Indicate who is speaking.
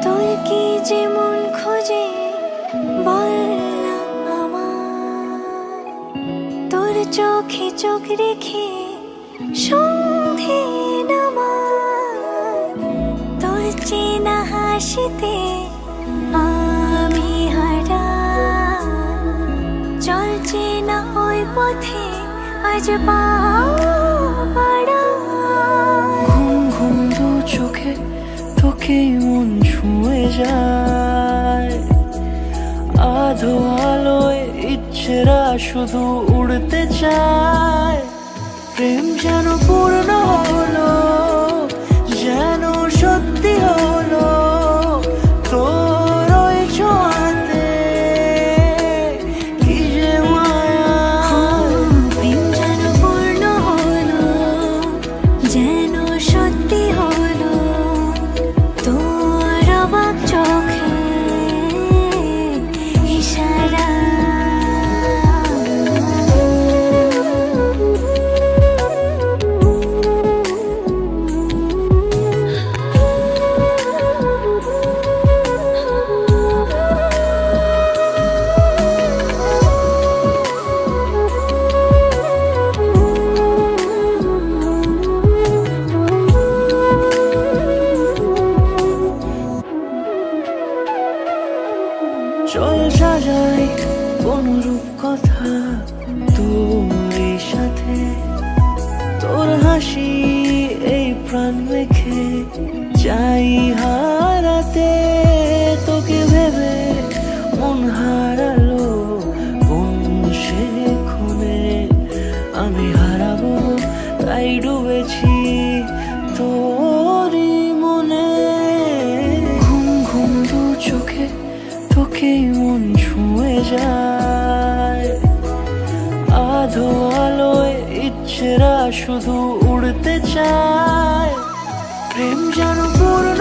Speaker 1: তোর কি যেমন খোঁজে বল না আমায়, তোর চোখে চোখ রেখে সন্ধে নামায়, তোর চেনা হাসিতে আমি হারাই, চল চেনা ওই পথে আজ পা বাড়াই।
Speaker 2: ঘুম ঘুম দু চোখে তোকেই মন ছুঁয়ে যায়, আধো আলোয় ইচ্ছেরা শুধু উড়তে চায়। প্রেম যেন পূর্ণ হলো, যেন সত্যি হলো, তোর ওই ছোঁয়াতে কি যে মায়া।
Speaker 1: প্রেম যেন পূর্ণ হলো, যেন সত্যি হলো, তোর অবাক চোখে ইশারা।
Speaker 2: চল সাজাই অনুরূপ কথা তোর সাথে, তোর হাসি এই প্রাণ মেখে চাই হারাতে। তোকে ভেবে মন হারালো কোন সে ক্ষণে, আমি হারাবো তাই ডুবেছি তোরই মনে। ঘুম ঘুম দু চোখে তোকেই মন ছুঁয়ে যায়, আধো আলোয় ইচ্ছেরা শুধু উড়তে চায়। প্রেম যেন পূর্ণ